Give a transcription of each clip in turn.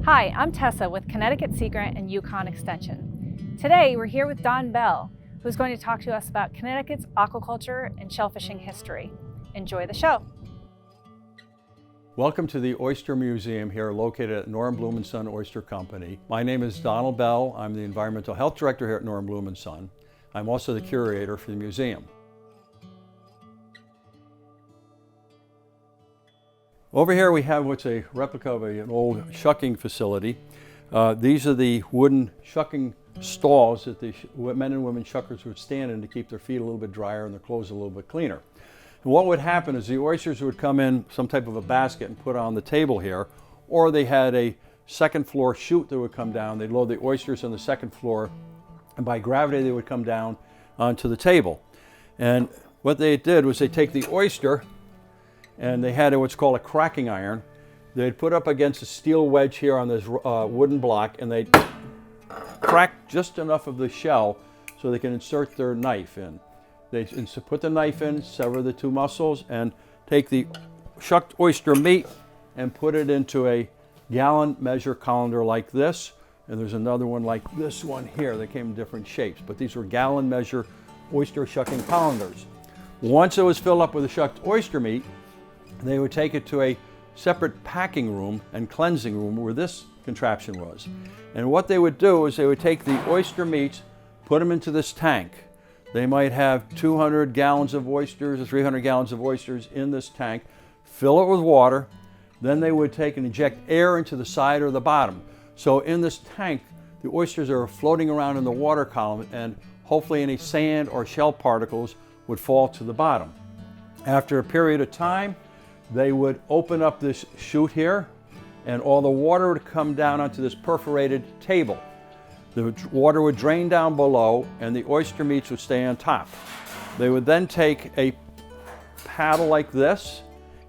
Hi, I'm Tessa with Connecticut Sea Grant and Yukon Extension. Today we're here with Don Bell, who's going to talk to us about Connecticut's aquaculture and shellfishing history. Enjoy the show. Welcome to the Oyster Museum here located at Norm Bloom & Son Oyster Company. My name is Donald Bell. I'm the Environmental Health Director here at Norm Bloom & Son. I'm also the curator for the museum. Over here we have what's a replica of an old shucking facility. These are the wooden shucking stalls that the men and women shuckers would stand in to keep their feet a little bit drier and their clothes a little bit cleaner. And what would happen is the oysters would come in some type of a basket and put on the table here, or they had a second floor chute that would come down. They'd load the oysters on the second floor, and by gravity they would come down onto the table. And what they did was they take the oyster and they had what's called a cracking iron. They'd put up against a steel wedge here on this wooden block, and they'd crack just enough of the shell so they can insert their knife in. They put the knife in, sever the two muscles, and take the shucked oyster meat and put it into a gallon measure colander like this. And there's another one like this one here. They came in different shapes, but these were gallon measure oyster shucking colanders. Once it was filled up with the shucked oyster meat, they would take it to a separate packing room and cleansing room where this contraption was. And what they would do is they would take the oyster meats, put them into this tank. They might have 200 gallons of oysters or 300 gallons of oysters in this tank, fill it with water, then they would take and inject air into the side or the bottom. So in this tank, the oysters are floating around in the water column, and hopefully any sand or shell particles would fall to the bottom. After a period of time, they would open up this chute here, and all the water would come down onto this perforated table. The water would drain down below, and the oyster meats would stay on top. They would then take a paddle like this,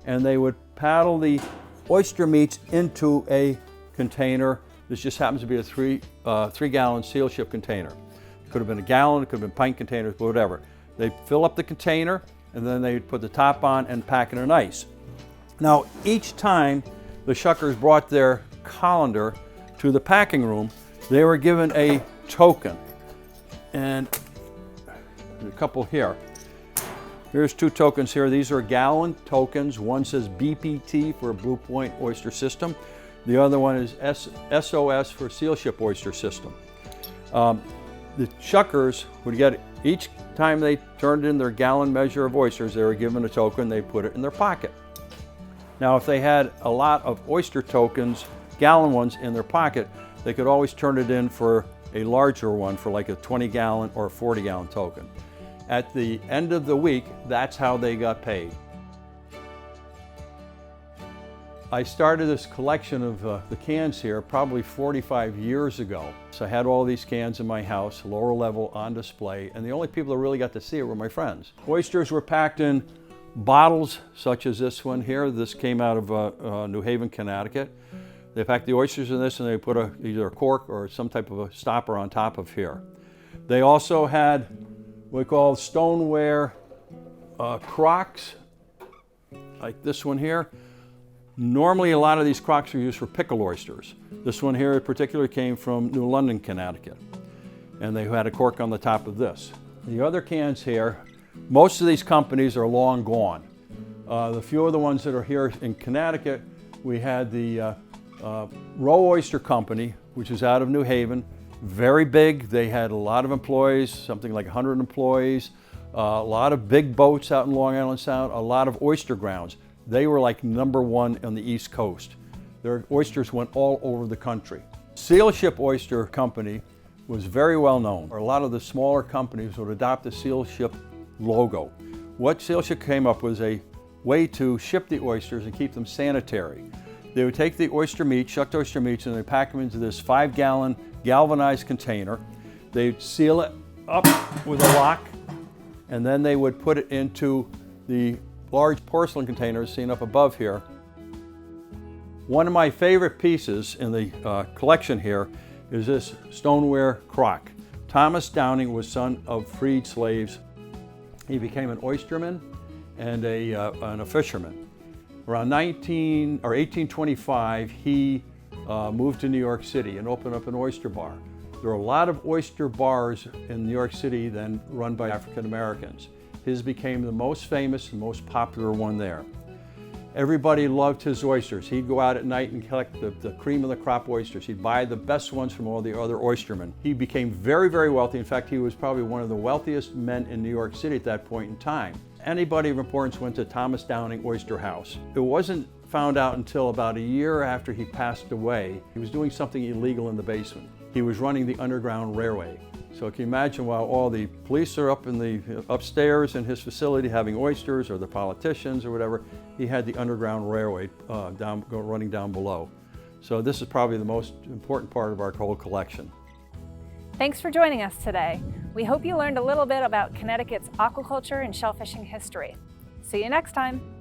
and they would paddle the oyster meats into a container. This just happens to be a three-gallon seal ship container. It could have been a gallon, it could have been pint containers, whatever. They'd fill up the container, and then they'd put the top on and pack it in ice. Now, each time the shuckers brought their colander to the packing room, they were given a token. And a couple here. Here's two tokens here. These are gallon tokens. One says BPT for Blue Point Oyster System. The other one is SOS for Seal Ship Oyster System. The shuckers would get, each time they turned in their gallon measure of oysters, they were given a token. They put it in their pocket. Now, if they had a lot of oyster tokens, gallon ones in their pocket, they could always turn it in for a larger one, for like a 20-gallon or a 40-gallon token. At the end of the week, that's how they got paid. I started this collection of the cans here probably 45 years ago. So I had all these cans in my house, lower level on display, and the only people that really got to see it were my friends. Oysters were packed in bottles such as this one here. This came out of New Haven, Connecticut. They packed the oysters in this, and they put either a cork or some type of a stopper on top of here. They also had what we call stoneware crocks, like this one here. Normally, a lot of these crocks are used for pickle oysters. This one here in particular came from New London, Connecticut, and they had a cork on the top of this. The other cans here, most of these companies are long gone. The few of the ones that are here in Connecticut, we had the Row Oyster Company, which is out of New Haven, very big. They had a lot of employees, something like 100 employees, a lot of big boats out in Long Island Sound, a lot of oyster grounds. They were like #1 on the East Coast. Their oysters went all over the country. Seal Ship Oyster Company was very well known. A lot of the smaller companies would adopt the Seal Ship logo. What Seal Ship came up with was a way to ship the oysters and keep them sanitary. They would take the oyster meat, shucked oyster meats, and they pack them into this 5-gallon galvanized container. They'd seal it up with a lock, and then they would put it into the large porcelain containers seen up above here. One of my favorite pieces in the collection here is this stoneware crock. Thomas Downing was son of freed slaves. He became an oysterman and a fisherman. Around 1825, he moved to New York City and opened up an oyster bar. There are a lot of oyster bars in New York City then run by African Americans. His became the most famous and most popular one there. Everybody loved his oysters. He'd go out at night and collect the cream of the crop oysters. He'd buy the best ones from all the other oystermen. He became very, very wealthy. In fact, he was probably one of the wealthiest men in New York City at that point in time. Anybody of importance went to Thomas Downing Oyster House. It wasn't found out until about a year after he passed away. He was doing something illegal in the basement. He was running the Underground Railway. So can you imagine, while all the police are up in the upstairs in his facility having oysters, or the politicians or whatever, he had the Underground Railway running down below. So this is probably the most important part of our whole collection. Thanks for joining us today. We hope you learned a little bit about Connecticut's aquaculture and shellfishing history. See you next time.